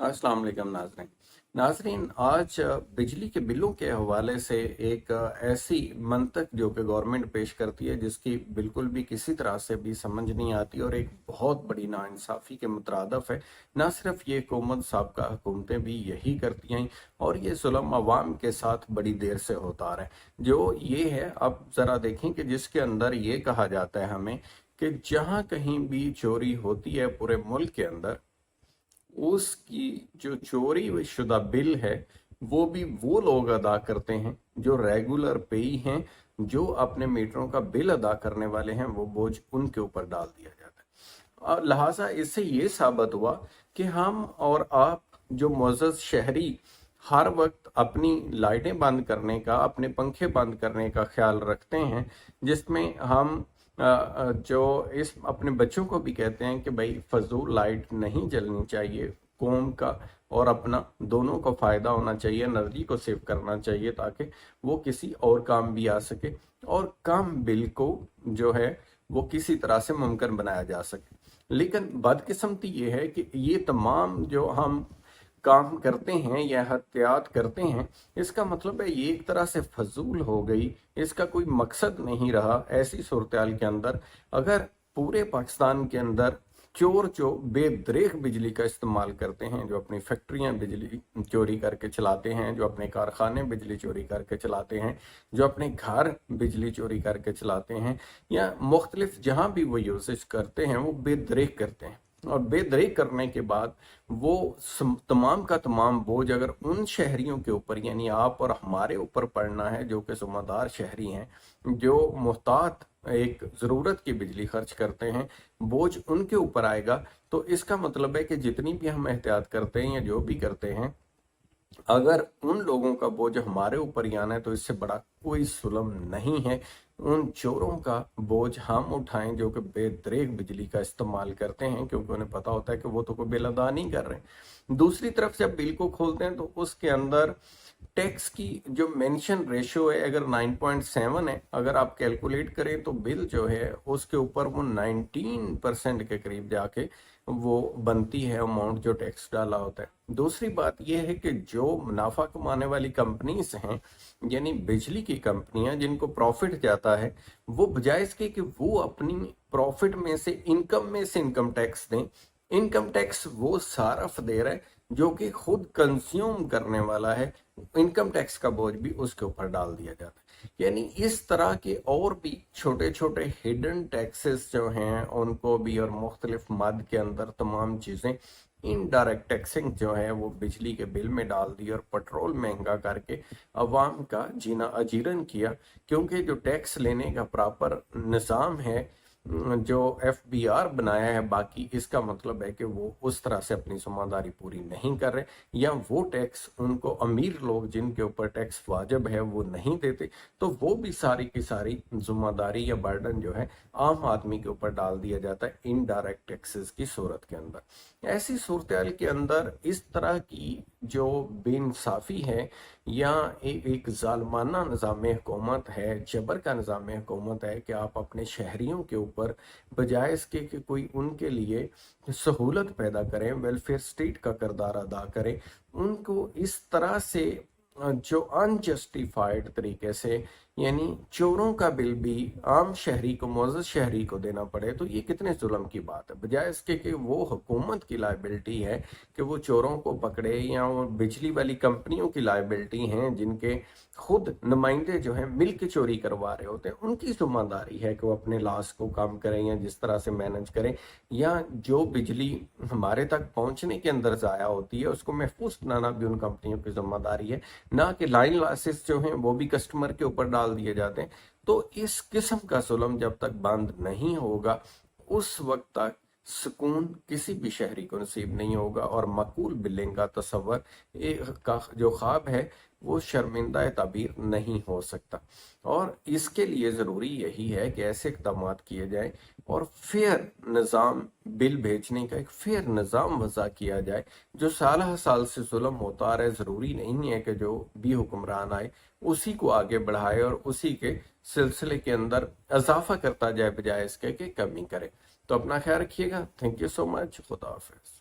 अस्सलाम वालेकुम नाज़रीन। नाज़रीन, आज बिजली के बिलों के हवाले से एक ऐसी मंतक जो कि गवर्नमेंट पेश करती है जिसकी बिल्कुल भी किसी तरह से भी समझ नहीं आती और एक बहुत बड़ी नाइंसाफ़ी के मुतरादफ है। ना सिर्फ ये हुकूमत, साबका हुकूमतें भी यही करती हैं और ये जुल्म अवाम के साथ बड़ी देर से होता आ रहा है। जो ये है, अब ज़रा देखें कि जिसके अंदर ये कहा जाता है हमें कि जहाँ कहीं भी चोरी होती है पूरे मुल्क के अंदर, उसकी जो चोरी शुदा बिल है वो भी वो लोग अदा करते हैं जो रेगुलर पेई हैं। जो अपने मीटरों का बिल अदा करने वाले हैं वो बोझ उनके ऊपर डाल दिया जाता है। और लिहाजा इससे ये साबित हुआ कि हम और आप जो मुअज़्ज़ज़ शहरी हर वक्त अपनी लाइटें बंद करने का, अपने पंखे बंद करने का ख्याल रखते हैं, जिसमें हम जो इस अपने बच्चों को भी कहते हैं कि भाई फजूल लाइट नहीं जलनी चाहिए, कौम का और अपना दोनों को फ़ायदा होना चाहिए, एनर्जी को सेव करना चाहिए ताकि वो किसी और काम भी आ सके और कम बिल को जो है वो किसी तरह से मुमकिन बनाया जा सके। लेकिन बदकिस्मती ये है कि ये तमाम जो हम काम करते हैं या एहतियात करते हैं, इसका मतलब है ये एक तरह से फजूल हो गई, इसका कोई मकसद नहीं रहा। ऐसी सूरत के अंदर अगर पूरे पाकिस्तान के अंदर चोर जो बेदरेक बिजली का इस्तेमाल करते हैं, जो अपनी फैक्ट्रियां बिजली चोरी करके चलाते हैं, जो अपने कारखाने बिजली चोरी करके चलाते हैं, जो अपने घर बिजली चोरी करके चलाते हैं या मुख्तलिफ जहां भी वो यूसेज करते हैं, वो बेदरेक करते हैं। और बेदरेक करने के बाद वो तमाम का तमाम बोझ अगर उन शहरियों के ऊपर यानी आप और हमारे ऊपर पड़ना है जो कि ज़िम्मेदार शहरी हैं, जो मुहतात एक ज़रूरत की बिजली खर्च करते हैं, बोझ उनके ऊपर आएगा। तो इसका मतलब है कि जितनी भी हम एहतियात करते हैं या जो भी करते हैं, अगर उन लोगों का बोझ हमारे ऊपर ही आना है तो इससे बड़ा कोई जुल्म नहीं है। उन चोरों का बोझ हम उठाएं जो कि बेदरेक बिजली का इस्तेमाल करते हैं, क्योंकि उन्हें पता होता है कि वो तो कोई बिल अदा नहीं कर रहे। दूसरी तरफ जब बिल को खोलते हैं तो उसके अंदर टैक्स की जो मेंशन रेशियो है अगर 9.7 है, अगर आप कैलकुलेट करें तो बिल जो है उसके ऊपर वो 19% के करीब जाके वो बनती है अमाउंट जो टैक्स डाला होता है। दूसरी बात यह है कि जो मुनाफा कमाने वाली कंपनीज हैं यानी बिजली की कंपनियां जिनको प्रॉफिट जाता है, वो बजाय इसके कि वो अपनी प्रॉफिट में से इनकम टैक्स दें, इनकम टैक्स वो सारफ दे रहा है जो कि खुद कंज्यूम करने वाला है, इनकम टैक्स का बोझ भी उसके ऊपर डाल दिया जाता है। यानी इस तरह के और भी छोटे छोटे हिडन टैक्सेस जो हैं उनको भी, और मुख्तलिफ मद के अंदर तमाम चीज़ें, इनडायरेक्ट टैक्सिंग जो है वो बिजली के बिल में डाल दी और पेट्रोल महंगा करके अवाम का जीना अजीरन किया। क्योंकि जो टैक्स लेने का प्रॉपर निज़ाम है जो FBR बनाया है, बाकी इसका मतलब है कि वो उस तरह से अपनी जिम्मेदारी पूरी नहीं कर रहे, या वो टैक्स उनको अमीर लोग जिनके ऊपर टैक्स वाजिब है वो नहीं देते, तो वो भी सारी की सारी जिम्मेदारी या बर्डन जो है आम आदमी के ऊपर डाल दिया जाता है इनडायरेक्ट टैक्सेस की सूरत के अंदर। ऐसी सूरत के अंदर इस तरह की जो बेइंसाफी है या एक जालमाना निज़ाम हुकूमत है, जबर का निज़ाम हुकूमत है कि आप अपने शहरियों के ऊपर बजाय इसके कि कोई उनके लिए सहूलत पैदा करें, वेलफेयर स्टेट का किरदार अदा करें, उनको इस तरह से जो अनजस्टिफाइड तरीके से यानी चोरों का बिल भी आम शहरी को, मुअज़्ज़ज़ शहरी को देना पड़े, तो ये कितने जुल्म की बात है। बजाय इसके कि वो हुकूमत की लायबिलिटी है कि वो चोरों को पकड़े, या वो बिजली वाली कंपनियों की लायबिलिटी हैं जिनके खुद नुमाइंदे जो हैं मिल के चोरी करवा रहे होते हैं, उनकी जिम्मेदारी है कि वो अपने लॉस को कम करें या जिस तरह से मैनेज करें, या जो बिजली हमारे तक पहुंचने के अंदर ज़ाया होती है उसको महफूज बनाना भी उन कंपनियों की जिम्मेदारी है, ना कि लाइन लॉसेस जो हैं वो भी कस्टमर के ऊपर डाल दिए जाते हैं। तो इस किस्म का जुल्म जब तक बंद नहीं होगा उस वक्त तक सुकून किसी भी शहरी को नसीब नहीं होगा और मकबूल बिलिंग का तस्वर का जो ख्वाब है वो शर्मिंदा ताबीर नहीं हो सकता। और इसके लिए ज़रूरी यही है कि ऐसे इक़दाम किए जाएं और फेयर निज़ाम, बिल भेजने का एक फेयर निज़ाम वज़ा किया जाए। जो साल साल से जुल्म होता आ रहा है, ज़रूरी नहीं है कि जो भी हुक्मरान आए उसी को आगे बढ़ाए और उसी के सिलसिले के अंदर इजाफा करता जाए बजाय इसके कि कमी करे। तो अपना ख्याल रखिएगा। Thank you so much. खुदा हाफिज़।